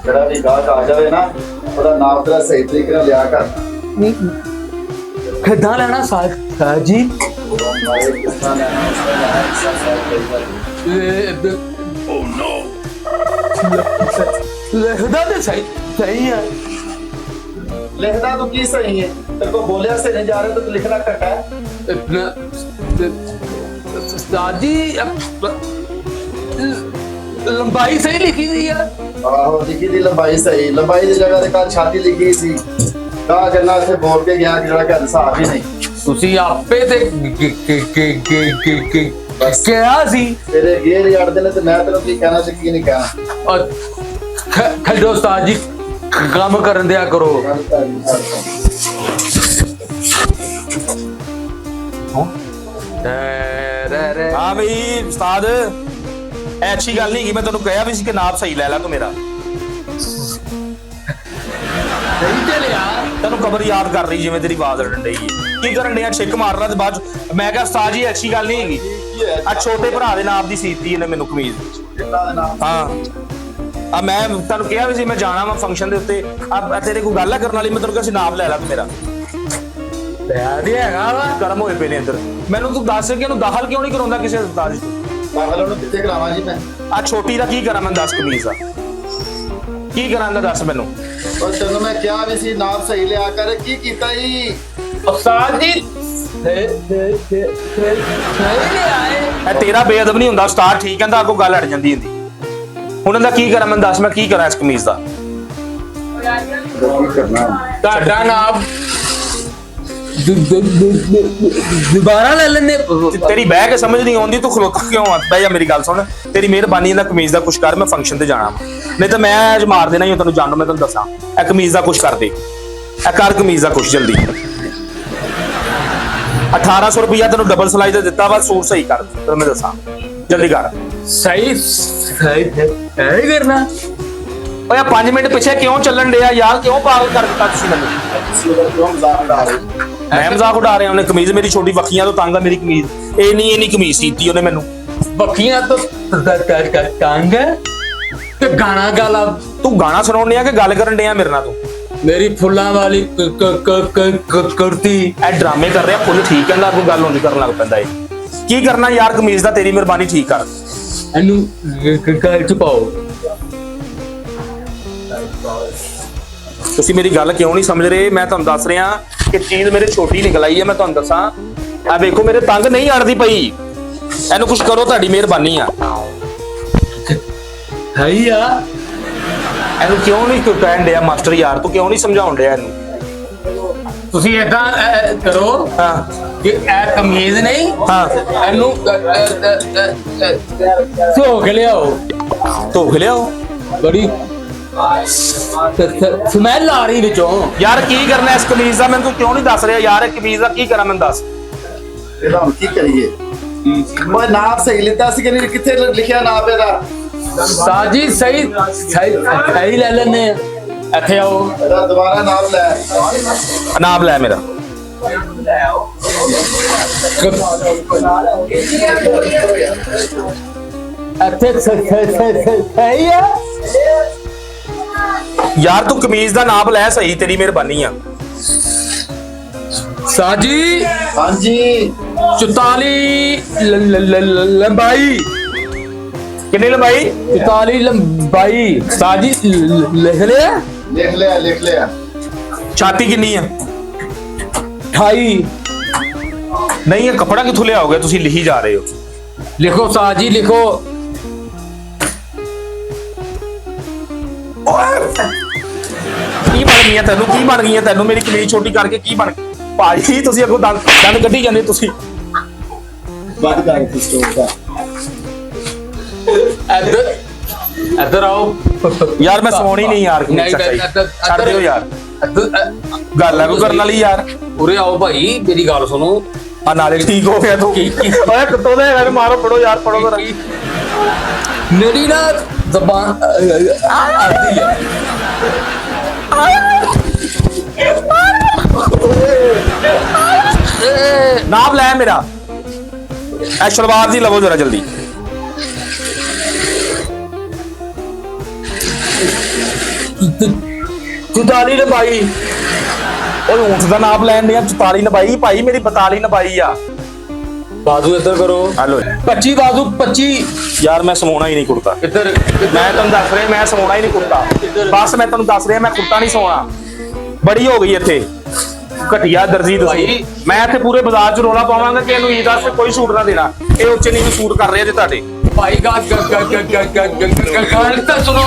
ਜਿਹੜਾ ਵੀ ਗਾਹਕ ਆ ਜਾਵੇ ਨਾ ਉਹਦਾ ਨਾਮ ਤੇਰਾ ਸਹੀ ਤਰੀਕੇ ਨਾਲ ਲਿਆ ਕਰ। ਕਿੱਦਾਂ ਲੈਣਾ ਸਾਜੀ? ਲਿਖਦਾ ਤੇ ਸਹੀ ਹੈ। ਲਿਖਦਾ ਤੂੰ ਕੀ ਸਹੀ ਹੈ? ਤੇਰੇ को बोलिया से नहीं जा रहे तो तू लिखना कटा है। साजी लंबाई सही लिखी थी यार। ਆਹੋ ਲਿਖੀ ਦੀ ਲੰਬਾਈ ਸਹੀ, ਲੰਬਾਈ ਦੀ ਜਗ੍ਹਾ ਤੇ ਕੱਲ ਛਾਤੀ ਲਿਖੀ ਸੀ। ਕਾ ਜੰਨਾ ਇੱਥੇ ਬੋਲ ਕੇ ਗਿਆ ਕਿ ਜਿਹੜਾ ਕਿ ਹਿਸਾਬ ਹੀ ਨਹੀਂ। ਤੁਸੀਂ ਆਪੇ ਤੇ ਕਿਹਾ ਸੀ ਤੇਰੇ ਗੇਰ ਯਾਰਦੇ ਨੇ ਤੇ ਮੈਂ ਤੈਨੂੰ ਕੀ ਕਹਿਣਾ ਤੇ ਕੀ ਨਹੀਂ ਕਹਿਣਾ। ਖਲੋ ਸਾਜੀ ਕੰਮ ਕਰਨ ਦਿਆ ਕਰੋ। हाँ भाई उस्ताद अच्छी गल नहीं की मैं तेन कहा भी सी कि नाप सही लै ला तू मेरा तेन खबर याद कर रही जिवें तेरी आवाज अड़न डई की करन डया छिक मार रहा बाद मैं कहा उस्ताद जी अच्छी गल नहीं हैगी आ छोटे भरा दे नाप दी सीती इन्हें मैनू कमीज हाँ आ मैं तेन कहा भी सी मैं जाना वा फंक्शन दे उत्ते आ तेरे कोई गल करन वाली मैं तेन कहा नाप लै ला तू मेरा गरम होए पे ने अंदर मैनू तू दस कि दाखल क्यों नहीं कराउंदा किसी अस्पताल ਪਾਗਲ ਉਹਨੂੰ ਕਿੱਥੇ ਕਰਾਵਾਂ ਜੀ ਮੈਂ? आ छोटी दा की करा मैं दस कमीज दा की करा ना दस मैनू ਉਹ ਤੈਨੂੰ ਮੈਂ ਕਿਹਾ ਵੀ ਸੀ ਨਾਪ ਸਹੀ ਲਿਆ ਕਰ, ਕੀ ਕੀਤਾ ਜੀ? उस्ताद जी सही ले आए। ए तेरा बेअदब नहीं हुंदा उस्ताद ठीक कहंदा अगों गल अड़ जांदी हुंदी हुण इहदा की करा मैं दस मैं की करा इस कमीज दा ਕੀ ਕਰਨਾ? ਤੁਹਾਡਾ ਨਾਮ दोबारा ले लेने। तेरी बह के समझ नहीं आती तू खलोता क्यों आ बह जा मेरी गल सुन तेरी मेहरबानी इहदा कमीज दा कुछ कर मैं फंक्शन ते जाना नहीं तो मैं अज मार देना ही तेनू जानू मैं तेनू दसां ए कमीज दा कुछ कर दे ए कर कमीज दा कुछ जल्दी 1800 रुपया तेनू डबल सिलाई दा दित्ता वा सूट सही कर तेनू मैं दसां जल्दी कर सही करना। ओए 5 मिनट पीछे क्यों चलन दिया यार क्यों पागल कर दित्ता तुसीं मैनू ਤੁਸੀਂ ਉਹਦਾ ਕਿਉਂ ਮਜ਼ਾਕ ਉਡਾ ਰਹੇ ਹੋ? मैं मजाक उड़ा रहा उन्हें कमीज मेरी छोटी बखियां तो तंग है मेरी कमीज ये नहीं कमीज सीती उन्हें मैनू बखियां तो तंग है ते गाना गाला तू गाना सुनाउण डिया कि गल करन डिया मेरे नाल तू मेरी फुल्लां वाली कुर्ती ए ड्रामे कर रहा फुल ठीक कहंदा कोई गल होंदी करन लग पैंदा है की करना यार कमीज दा तेरी मेहरबानी ठीक कर एनू गल च पाओ। तुसीं मेरी गल क्यों नहीं समझ रहे मैं तुहानू दस रहा कि चीज मेरे छोटी निकल आई है मैं तुहानू दसां आ देखो मेरे तंग नहीं अड़दी पई इहनू कुछ करो तुहाडी मेहरबानी आ है यार इहनू क्यों नहीं कहण डिया मास्टर यार तू क्यों नहीं समझाउण डिया इहनू तुसी इदां करो हां कि ए कमीज नहीं हां एनू धो के लियाओ धो के लियाओ बड़ी स्मैल आ रही विचों यार की करना इस कमीज का मैं तू क्यों नहीं दस रहा यार कमीज का की करा मैं दस ਇਹਦਾ ਹੁਣ ਕੀ ਕਰੀਏ? ਮੈਂ ਨਾਪ ਸਹੀ ਲਿੱਤਾ ਸੀ ਕਿ ਨਹੀਂ? ਕਿੱਥੇ ਲਿਖਿਆ ਨਾਪ ਇਹਦਾ? साजी सही ले लेने इथे आओ ਇਹਦਾ ਦੁਬਾਰਾ ਨਾਪ ਲੈ। नाप लै मेरा इथे सही है यार तू कमीज का नाप लै सही तेरी मेहरबानी आ साजी ਹਾਂਜੀ 44 लंबाई कितनी लंबाई 44 लंबाई साजी लिख लिया ਲਿਖ ਲਿਆ। छाती कितनी है 28 नहीं है कपड़ा किथों लिया होगा तुसी लिखी जा रहे हो लिखो साजी लिखो की बन गई तेनू की बन गई तेनू मेरी कमीज छोटी करके की बन भाजी तुसी अगों दंद कड्ढी जांदे तुसी ਬੰਦ ਕਰ ਇਸ ਤੋਂ इधर इधर आओ यार मैं सोनी नहीं यार कमीज छड़ दियो यार गल है कोई करने वाली यार उरे आओ भाई मेरी गल सुनो आ नाले ठीक हो गया तू ओए कुत्तों दे यार मारो पढ़ो यार पढ़ो जरा मेरी ना जबान आती है नाप लै मेरा ए शलवार दी लवो जरा जल्दी 44 ਨੰਬਾਈ ਓਏ ਊਂਠ ਦਾ ਨਾਪ ਲੈਣ ਦੇ 44 ਨੰਬਾਈ ਭਾਈ ਮੇਰੀ 42 ਨੰਬਾਈ ਆ ਬਾਜ਼ੂ ਇੱਧਰ ਕਰੋ ਹਲੋ 25 ਬਾਜ਼ੂ 25 ਯਾਰ ਮੈਂ ਸਮਾਉਣਾ ਹੀ ਨਹੀਂ ਕੁੜਤਾ ਇੱਧਰ ਮੈਂ ਤੁਹਾਨੂੰ ਦੱਸ ਰਿਹਾ ਮੈਂ ਸਮਾਉਣਾ ਹੀ ਨਹੀਂ ਕੁੜਤਾ ਬਸ ਮੈਂ ਤੁਹਾਨੂੰ ਦੱਸ ਰਿਹਾ ਮੈਂ ਕੁੜਤਾ ਨਹੀਂ ਸਮਾਉਣਾ ਬੜੀ ਹੋ ਗਈ ਇੱਥੇ ਘਟਿਆ ਦਰਜੀ ਤੁਸੀਂ ਭਾਈ। ਮੈਂ ਇੱਥੇ ਪੂਰੇ ਬਾਜ਼ਾਰ 'ਚ ਰੋਲਾ ਪਾਵਾਂਗਾ ਕਿ ਇਹਨੂੰ ਈਦ ਵਾਸਤੇ ਕੋਈ ਸੂਟ ਨਾ ਦੇਣਾ ਇਹ ਉੱਚੇ ਨਹੀਂ ਸੂਟ ਕਰ ਰਹੇ ਜੇ ਤੁਹਾਡੇ ਭਾਈ ਗੱਲ ਤਾਂ ਸੁਣੋ